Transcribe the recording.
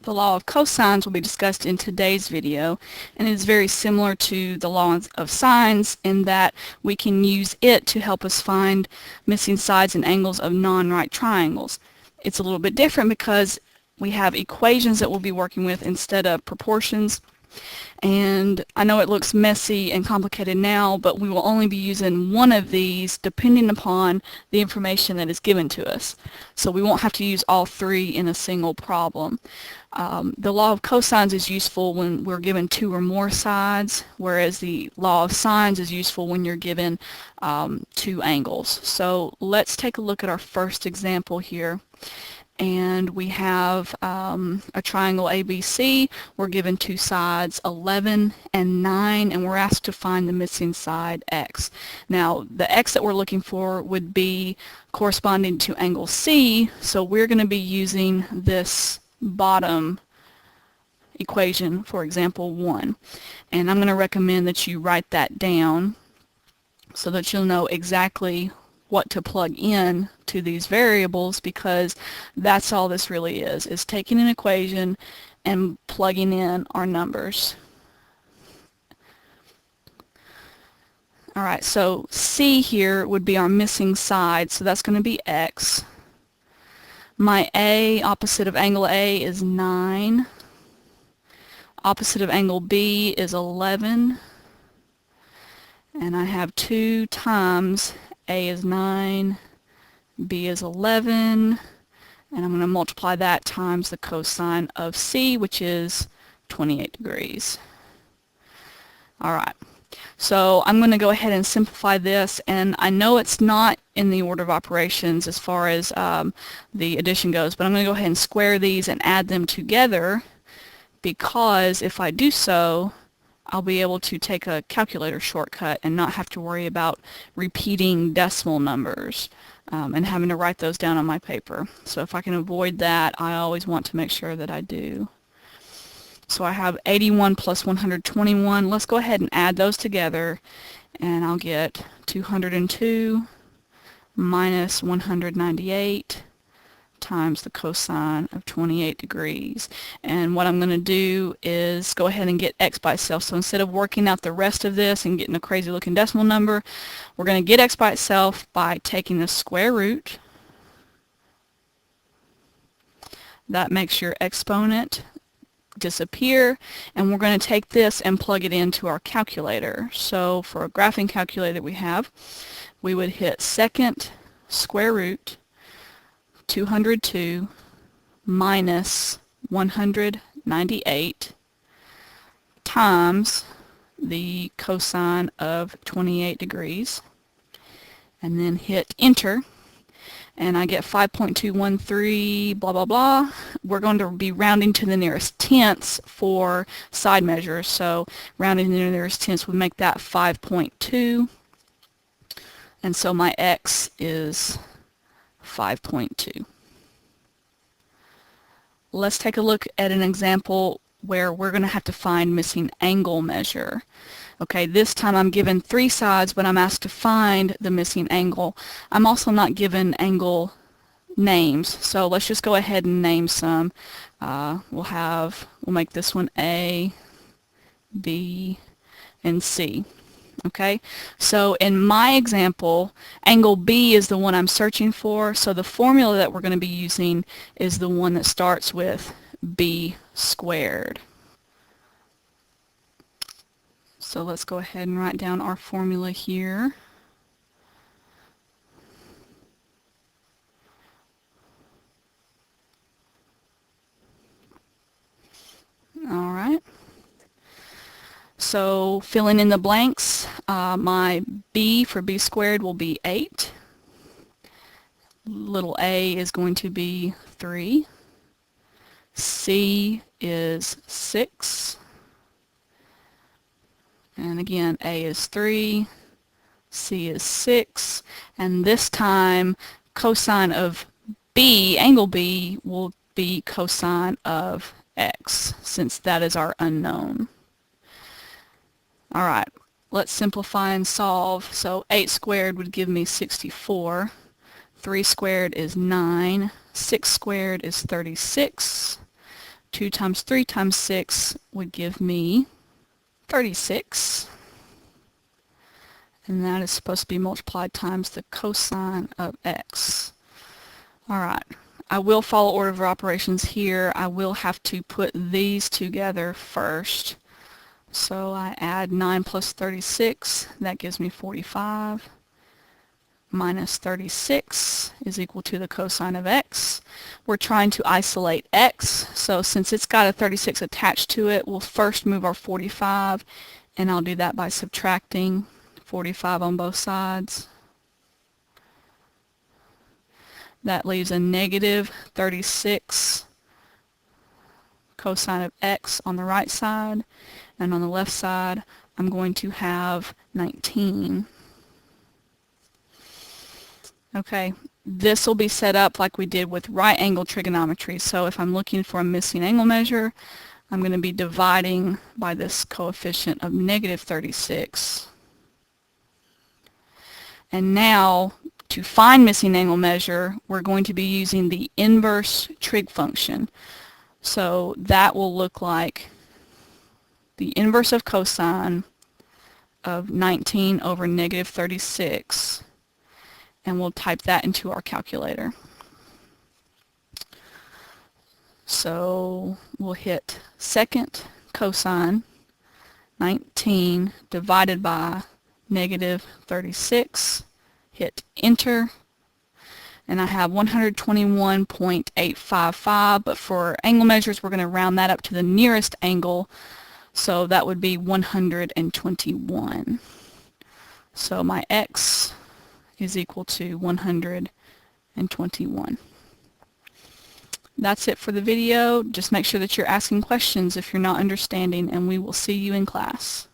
The law of cosines will be discussed in today's video, and it is very similar to the law of sines in that we can use it to help us find missing sides and angles of non-right triangles. It's a little bit different because we have equations that we'll be working with instead of proportions. And I know it looks messy and complicated now, but we will only be using one of these depending upon the information that is given to us. So we won't have to use all three in a single problem. The law of cosines is useful when we're given two or more sides, whereas the law of sines is useful when you're given two angles. So let's take a look at our first example here. And we have a triangle ABC. We're given two sides, 11 and 9, and we're asked to find the missing side x. Now, the x that we're looking for would be corresponding to angle C, so we're going to be using this bottom equation for example 1. And I'm going to recommend that you write that down so that you'll know exactly what to plug in to these variables, because that's all this really is taking an equation and plugging in our numbers. Alright, so C here would be our missing side, so that's going to be x. My A, opposite of angle A, is 9. Opposite of angle B is 11. And I have 2 times A is 9, B is 11, and I'm going to multiply that times the cosine of C, which is 28 degrees. Alright, so I'm going to go ahead and simplify this, and I know it's not in the order of operations as far as the addition goes, but I'm going to go ahead and square these and add them together, because if I do so, I'll be able to take a calculator shortcut and not have to worry about repeating decimal numbers and having to write those down on my paper. So if I can avoid that, I always want to make sure that I do. So I have 81 plus 121. Let's go ahead and add those together, and I'll get 202 minus 198 times the cosine of 28 degrees. And what I'm going to do is go ahead and get x by itself. So instead of working out the rest of this and getting a crazy looking decimal number, we're going to get x by itself by taking the square root. That makes your exponent disappear, and we're going to take this and plug it into our calculator. So for a graphing calculator we would hit second square root 202 minus 198 times the cosine of 28 degrees, and then hit enter, and I get 5.213 blah blah blah. We're going to be rounding to the nearest tenths for side measures, so rounding to the nearest tenths would make that 5.2, and so my x is 5.2. Let's take a look at an example where we're going to have to find missing angle measure. Okay, this time I'm given 3 sides, but I'm asked to find the missing angle. I'm also not given angle names, so let's just go ahead and name some. We'll make this one A, B, and C. Okay, so in my example, angle B is the one I'm searching for, so the formula that we're going to be using is the one that starts with B squared. So let's go ahead and write down our formula here. All right. So filling in the blanks, my B for B squared will be 8. Little a is going to be 3. C is 6. And again, A is 3. C is 6. And this time, cosine of B, angle B, will be cosine of x, since that is our unknown. Alright, let's simplify and solve. So 8 squared would give me 64. 3 squared is 9. 6 squared is 36. 2 times 3 times 6 would give me 36. And that is supposed to be multiplied times the cosine of x. Alright, I will follow order of operations here. I will have to put these together first. So I add 9 plus 36, that gives me 45. Minus 36 is equal to the cosine of x. We're trying to isolate x, so since it's got a 36 attached to it, we'll first move our 45, and I'll do that by subtracting 45 on both sides. That leaves a negative 36 cosine of x on the right side, and on the left side I'm going to have 19. Okay, this will be set up like we did with right angle trigonometry. So if I'm looking for a missing angle measure, I'm going to be dividing by this coefficient of negative 36. And now, to find missing angle measure, we're going to be using the inverse trig function. So that will look like the inverse of cosine of 19 over negative 36. And we'll type that into our calculator. So we'll hit second cosine 19 divided by negative 36, hit enter, and I have 121.855, but for angle measures we're going to round that up to the nearest angle, so that would be 121. So my x is equal to 121. That's it for the video. Just make sure that you're asking questions if you're not understanding, and we will see you in class.